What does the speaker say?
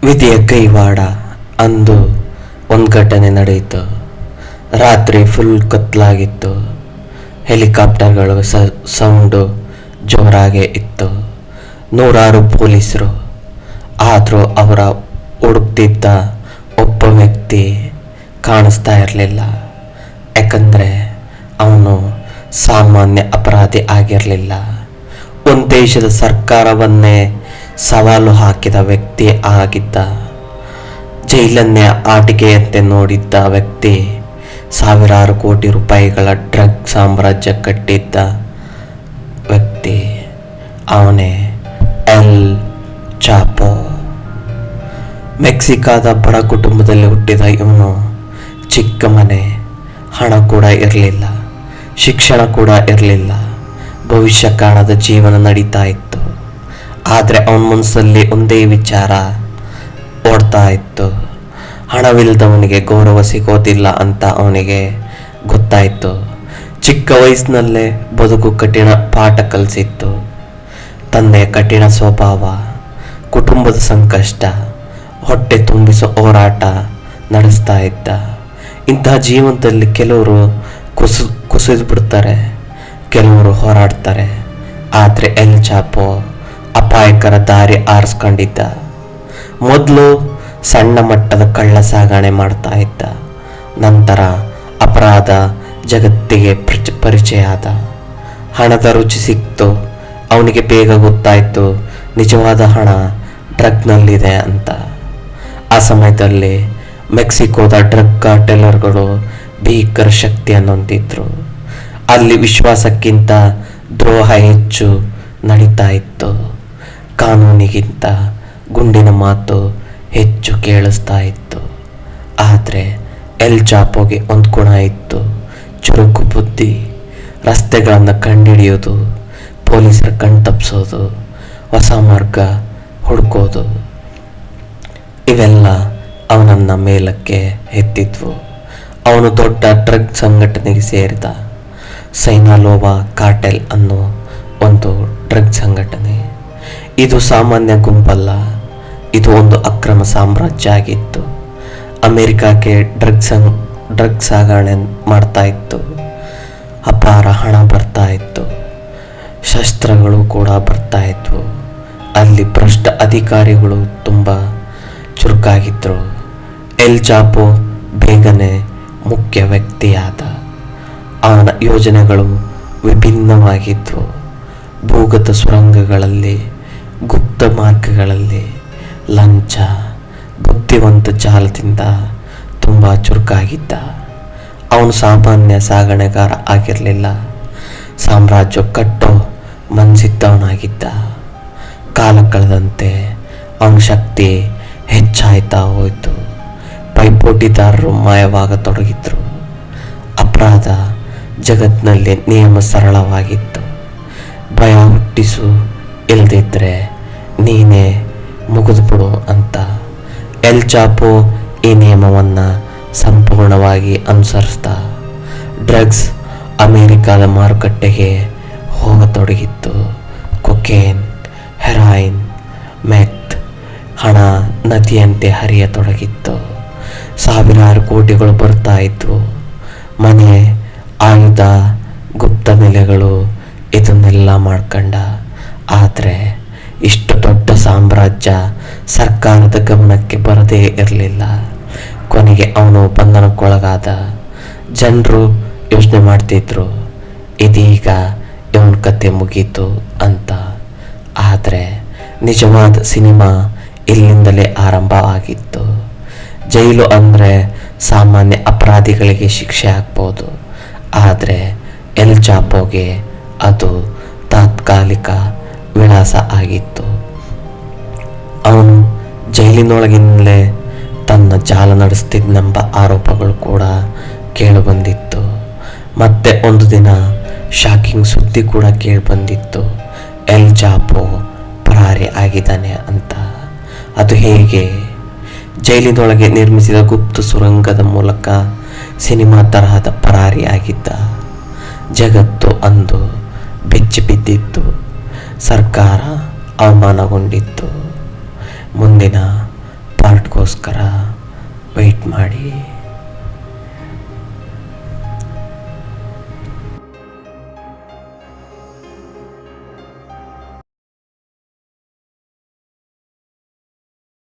ವಿಧಿಯ ಕೈವಾಡ. ಅಂದು ಒಂದು ಘಟನೆ ನಡೆಯಿತು. ರಾತ್ರಿ ಫುಲ್ ಕತ್ಲಾಗಿತ್ತು. ಹೆಲಿಕಾಪ್ಟರ್ಗಳು ಸೌಂಡು ಜೋರಾಗೆ ಇತ್ತು. ನೂರಾರು ಪೊಲೀಸರು. ಆದರೂ ಅವರ ಹುಡುಕ್ತಿದ್ದ ಒಬ್ಬ ವ್ಯಕ್ತಿ ಕಾಣಿಸ್ತಾ ಇರಲಿಲ್ಲ. ಯಾಕಂದರೆ ಅವನು ಸಾಮಾನ್ಯ ಅಪರಾಧಿ ಆಗಿರಲಿಲ್ಲ. ಒಂದು ದೇಶದ ಸರ್ಕಾರವನ್ನೇ ಸವಾಲು ಹಾಕಿದ ವ್ಯಕ್ತಿ ಆಗಿದ್ದ. ಜೈಲನ್ನೇ ಆಟಿಕೆಯಂತೆ ನೋಡಿದ್ದ ವ್ಯಕ್ತಿ. ಸಾವಿರಾರು ಕೋಟಿ ರೂಪಾಯಿಗಳ ಡ್ರಗ್ ಸಾಮ್ರಾಜ್ಯ ಕಟ್ಟಿದ್ದ ವ್ಯಕ್ತಿ. ಅವನೇ ಎಲ್ ಚಾಪೋ. ಮೆಕ್ಸಿಕಾದ ಬಡ ಕುಟುಂಬದಲ್ಲಿ ಹುಟ್ಟಿದ ಇವನು. ಚಿಕ್ಕ ಮನೆ, ಹಣ ಕೂಡ ಇರಲಿಲ್ಲ, ಶಿಕ್ಷಣ ಕೂಡ ಇರಲಿಲ್ಲ, ಭವಿಷ್ಯ ಕಾಣದ ಜೀವನ ನಡೀತಾ ಇತ್ತು. ಆದರೆ ಅವನ ಮನಸ್ಸಲ್ಲಿ ಒಂದೇ ವಿಚಾರ ಓಡ್ತಾ ಇತ್ತು. ಹಣವಿಲ್ಲದವನಿಗೆ ಗೌರವ ಸಿಗೋದಿಲ್ಲ ಅಂತ ಅವನಿಗೆ ಗೊತ್ತಾಯಿತು. ಚಿಕ್ಕ ವಯಸ್ಸಿನಲ್ಲೇ ಬದುಕು ಕಠಿಣ ಪಾಠ ಕಲಿಸಿತ್ತು. ತಂದೆಯ ಕಠಿಣ ಸ್ವಭಾವ, ಕುಟುಂಬದ ಸಂಕಷ್ಟ, ಹೊಟ್ಟೆ ತುಂಬಿಸೋ ಹೋರಾಟ ನಡೆಸ್ತಾ ಇದ್ದ. ಇಂತಹ ಜೀವನದಲ್ಲಿ ಕೆಲವರು ಕುಸಿದು ಬಿಡ್ತಾರೆ, ಕೆಲವರು ಹೋರಾಡ್ತಾರೆ. ಆದರೆ ಎಲ್ ಚಾಪೋ ಅಪಾಯಕರ ದಾರಿ ಆರಿಸ್ಕೊಂಡಿದ್ದ. ಮೊದಲು ಸಣ್ಣ ಮಟ್ಟದ ಕಳ್ಳ ಸಾಗಣೆ ಮಾಡ್ತಾ ಇದ್ದ. ನಂತರ ಅಪರಾಧ ಜಗತ್ತಿಗೆ ಪರಿಚಯ ಆದ. ಹಣದ ರುಚಿ ಸಿಕ್ತು. ಅವನಿಗೆ ಬೇಗ ಗೊತ್ತಾಯಿತು ನಿಜವಾದ ಹಣ ಡ್ರಗ್ನಲ್ಲಿದೆ ಅಂತ. ಆ ಸಮಯದಲ್ಲಿ ಮೆಕ್ಸಿಕೋದ ಡ್ರಗ್ ಕಾರ್ಟೆಲರ್ಗಳು ಭೀಕರ ಶಕ್ತಿಯನ್ನು ಹೊಂದಿದ್ರು. ಅಲ್ಲಿ ವಿಶ್ವಾಸಕ್ಕಿಂತ ದ್ರೋಹ ಹೆಚ್ಚು ನಡೀತಾ ಇತ್ತು. ಕಾನೂನಿಗಿಂತ ಗುಂಡಿನ ಮಾತು ಹೆಚ್ಚು ಕೇಳಿಸ್ತಾ ಇತ್ತು. ಆದರೆ ಎಲ್ ಚಾಪೋಗೆ ಒಂದು ಗುಣ ಇತ್ತು, ಚುರುಕು ಬುದ್ಧಿ. ರಸ್ತೆಗಳನ್ನು ಕಂಡುಹಿಡಿಯೋದು, ಪೊಲೀಸರ ಕಣ್ತಪ್ಪಿಸೋದು, ಹೊಸ ಮಾರ್ಗ ಹುಡುಕೋದು, ಇವೆಲ್ಲ ಅವನನ್ನು ಮೇಲಕ್ಕೆ ಎತ್ತಿದ್ವು. ಅವನು ದೊಡ್ಡ ಡ್ರಗ್ ಸಂಘಟನೆಗೆ ಸೇರಿದ. ಸೈನಾಲೋವಾ ಕಾರ್ಟೆಲ್ ಅನ್ನೋ ಒಂದು ಡ್ರಗ್ ಸಂಘಟನೆ. ಇದು ಸಾಮಾನ್ಯ ಗುಂಪಲ್ಲ, ಇದು ಒಂದು ಅಕ್ರಮ ಸಾಮ್ರಾಜ್ಯ ಆಗಿತ್ತು. ಅಮೆರಿಕಕ್ಕೆ ಡ್ರಗ್ ಸಾಗಣೆ ಮಾಡ್ತಾ ಇತ್ತು. ಅಪಾರ ಹಣ ಬರ್ತಾ ಇತ್ತು, ಶಸ್ತ್ರಗಳು ಕೂಡ ಬರ್ತಾ ಇದ್ವು. ಅಲ್ಲಿ ಭ್ರಷ್ಟ ಅಧಿಕಾರಿಗಳು ತುಂಬ ಚುರುಕಾಗಿದ್ದರು. ಎಲ್ ಚಾಪೋ ಬೇಗನೆ ಮುಖ್ಯ ವ್ಯಕ್ತಿಯಾದ. ಅವನ ಯೋಜನೆಗಳು ವಿಭಿನ್ನವಾಗಿದ್ವು. ಭೂಗತ ಸುರಂಗಗಳಲ್ಲಿ, ಗುಪ್ತ ಮಾರ್ಗಗಳಲ್ಲಿ, ಲಂಚ, ಬುದ್ಧಿವಂತ ಜಾಲದಿಂದ ತುಂಬ ಚುರುಕಾಗಿದ್ದ. ಅವನು ಸಾಮಾನ್ಯ ಸಾಗಣೆಗಾರ ಆಗಿರಲಿಲ್ಲ, ಸಾಮ್ರಾಜ್ಯ ಕಟ್ಟೋ ಮನಸ್ಸಿದ್ದವನಾಗಿದ್ದ. ಕಾಲ ಕಳೆದಂತೆ ಅವನ ಶಕ್ತಿ ಹೆಚ್ಚಾಯ್ತಾ ಹೋಯಿತು. ಪೈಪೋಟಿದಾರರು ಮಾಯವಾಗತೊಡಗಿದ್ರು. ಅಪರಾಧ ಜಗತ್ತಿನಲ್ಲಿ ನಿಯಮ ಸರಳವಾಗಿತ್ತು. ಭಯ ಹುಟ್ಟಿಸು, ಇಲ್ದಿದ್ರೆ ನೀನೇ ಮುಗಿದುಬಿಡು ಅಂತ. ಎಲ್ ಚಾಪೋ ಈ ನಿಯಮವನ್ನು ಸಂಪೂರ್ಣವಾಗಿ ಅನುಸರಿಸ್ದ. ಡ್ರಗ್ಸ್ ಅಮೆರಿಕದ ಮಾರುಕಟ್ಟೆಗೆ ಹೋಗತೊಡಗಿತ್ತು. Cocaine, heroin, ಮೆತ್. ಹಣ ನದಿಯಂತೆ ಹರಿಯತೊಡಗಿತ್ತು. ಸಾವಿರಾರು ಕೋಟಿಗಳು ಬರ್ತಾ ಇದ್ವು. ಮನೆ, ಆಯುಧ, ಗುಪ್ತ ನೆಲೆಗಳು, ಇದನ್ನೆಲ್ಲ ಮಾಡ್ಕೊಂಡ. ಆದರೆ ಇಷ್ಟು ದೊಡ್ಡ ಸಾಮ್ರಾಜ್ಯ ಸರ್ಕಾರದ ಗಮನಕ್ಕೆ ಬರದೇ ಇರಲಿಲ್ಲ. ಕೊನೆಗೆ ಅವನು ಬಂಧನಕ್ಕೊಳಗಾದ. ಜನರು ಯೋಚನೆ ಮಾಡ್ತಿದ್ರು, ಇದೀಗ ಇವನ ಕತೆ ಮುಗೀತು ಅಂತ. ಆದರೆ ನಿಜವಾದ ಸಿನಿಮಾ ಇಲ್ಲಿಂದಲೇ ಆರಂಭ ಆಗಿತ್ತು. ಜೈಲು ಅಂದರೆ ಸಾಮಾನ್ಯ ಅಪರಾಧಿಗಳಿಗೆ ಶಿಕ್ಷೆ ಆಗ್ಬೋದು, ಆದರೆ ಎಲ್ ಚಾಪೋಗೆ ಅದು ತಾತ್ಕಾಲಿಕ ವಿಳಾಸ ಆಗಿತ್ತು. ಅವನು ಜೈಲಿನೊಳಗಿನಲ್ಲೇ ತನ್ನ ಜಾಲ ನಡೆಸ್ತಿದ್ದೆಂಬ ಆರೋಪಗಳು ಕೂಡ ಕೇಳಿಬಂದಿತ್ತು. ಮತ್ತೆ ಒಂದು ದಿನ ಶಾಕಿಂಗ್ ಸುದ್ದಿ ಕೂಡ ಕೇಳಿಬಂದಿತ್ತು, ಎಲ್ ಚಾಪೋ ಪರಾರಿ ಆಗಿದ್ದಾನೆ ಅಂತ. ಅದು ಹೇಗೆ? ಜೈಲಿನೊಳಗೆ ನಿರ್ಮಿಸಿದ ಗುಪ್ತ ಸುರಂಗದ ಮೂಲಕ ಸಿನಿಮಾ ತರಹದ ಪರಾರಿಯಾಗಿದ್ದ. ಜಗತ್ತು ಅಂದು ಬೆಚ್ಚಿ ಬಿದ್ದಿತ್ತು. ಸರ್ಕಾರ ಅವಮಾನಗೊಂಡಿತ್ತು. ಮುಂದಿನ ನನಗೋಸ್ಕರ ವೆಯ್ಟ್ ಮಾಡಿ.